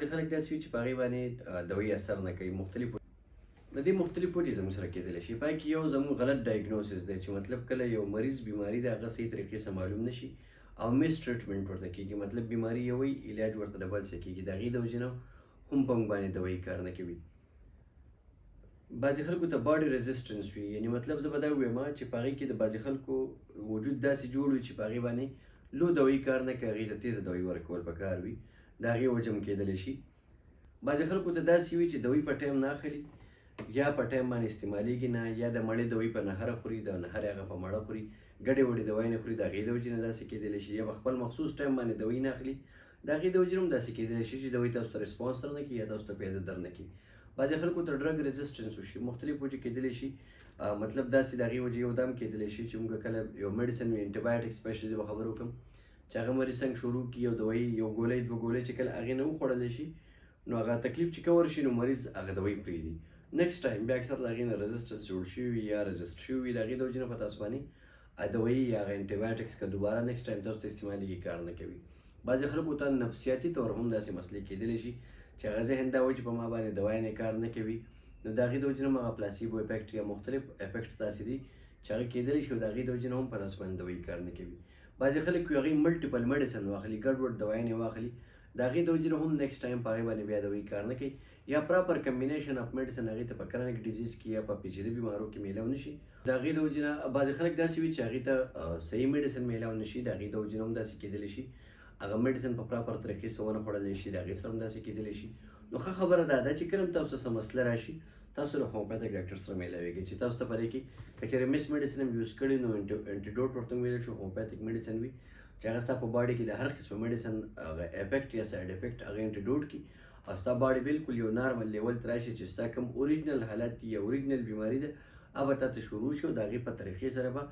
خلک داسې وي چې په هغې باندې دوایي اثر نه کوي. د دې مختلف وجې زموږ سره کېدلی شي. په هغې کې یو زموږ غلط ډایګنوسس دی چې مطلب کله یو مریض بیماري د هغه صحیح طریقې سره معلوم نه شي او میس ټریټمنټ ورته کېږي. مطلب بیماري یو وي، علاج ورته د بل څه کېږي. د هغې د وجې نه هم په موږ باندې دوایي کار نه کوي. بعضې خلکو ته باډي ريزسټنس وي، یعنې مطلب زه به دا ووایم چې په هغې کې د بعضې خلکو وجود داسې جوړ وي چې په هغې باندې لو دوایي کار نه کوي، هغې ته تیزه دوایي ورکول پکار وي. د هغې وجه هم کېدلی شي. بعضې خلکو ته داسې وي چې دوایي په ټایم نه اخلي، یا په ټایم باندې استعمالیږي نه، یا د مړې دوایي په نهره خوري، د نهرې هغه په مړه خوري، ګډې وډې دوایي نه خوري. د هغې د وجې نه داسې کېدلی شي. یا په خپل مخصوص ټایم باندې دوایي نه اخلي، د هغې د وجې نه هم داسې کېدلی شي چې دوایي تاسو ته ریسپانس درنه کړي یا تاسو ته پیاده درنه کړي. بعضې خلکو ته ډرګ ریزسټنس وشي، مختلف وجې کېدلی شي. مطلب داسې د هغې وجې یو دا هم کېدلی شي چې موږ کله یو میډیسن وي، انټي بایوټیک سپیشلي زه به خبرې وکړم چې هغه مریض څنګه شروع کړي یو دوایي، یو ګولۍ دوه ګولۍ چې کله هغې نه وخوړلی شي نو هغه تکلیف چې کور شي نو مریض هغه دوایي پرېږدي. نیکسټ ټایم بیا اکثر د هغې نه رزسټنس جوړ شوي وي یا رزسټ شوي وي، د هغې د وجې نه په تاسو باندې دوایي یا هغه انټي بایوټکس که دوباره نیکسټ ټایم تاسو ته استعمالېږي کار نه کوي. بعضې خلکو ته نفسیاتي طور هم داسې مسلې کېدلی شي چې هغه ذهن دا وایي چې په ما باندې دوایي نه کار نه کوي، نو د هغې د وجې نه هم هغه پلاسیبو افیکټ یا مختلف افیکټس داسې دي چې هغه کېدلی شي او د هغې د وجې نه هم په تاسو باندې دوایي کار نه کوي. بعضې خلک وي هغوی ملټیپل میډیسن واخلي، ګډ وډ دوایانې واخلي، د هغې د وجې نه هم نیکسټ ټایم په هغې باندې بیا دوایي کار نه کوي. یا پراپر کمبینیشن اف میډیسن هغې ته په کرونیک ډیزیز کې یا په پیچیده بیمارو کې میلاو نه شي. د هغې د وجې نه بعضې خلک داسې وي چې هغې ته صحیح میډیسن میلاو نه شي، د هغې د وجې نه هم داسې کېدلی شي هغه میډیسن په پراپر طریقې سره ونه خوړلی شي، د هغې سره هم داسې کېدلی شي. نو ښه خبره دا ده چې کله هم تاسو څه مسله راشي تاسو له هومیوپیتھک ډاکټر سره میلاویږئ چې تاسو ته په دې کې که چېرې مس میډیسن هم یوز کړي نو انټیډوټ ورته ویلی شو هومیوپیتھک میډیسن وي چې هغه ستا په باډي کې د هر قسمه میډیسن هغه افیکټ یا سایډ افیکټ هغه انټیډوټ کړي او ستا باډي بالکل یو نارمل لیول ته راشي چې ستا کوم اوریجنل حالت دي یا اوریجنل بیماري ده هغه به تا ته شروع شي او د هغې په طریقې سره به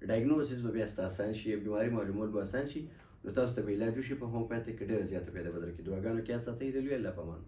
ډایګنوسس به بیا ستا آسان شي، بیماري معلومول به آسان شي، نو تاسو ته به علاج وشي په هومیوپیتھک کې. ډېره زیاته پیدا به درکړي. دعاګانو کې یاد ساتئ. د لوی الله په امان.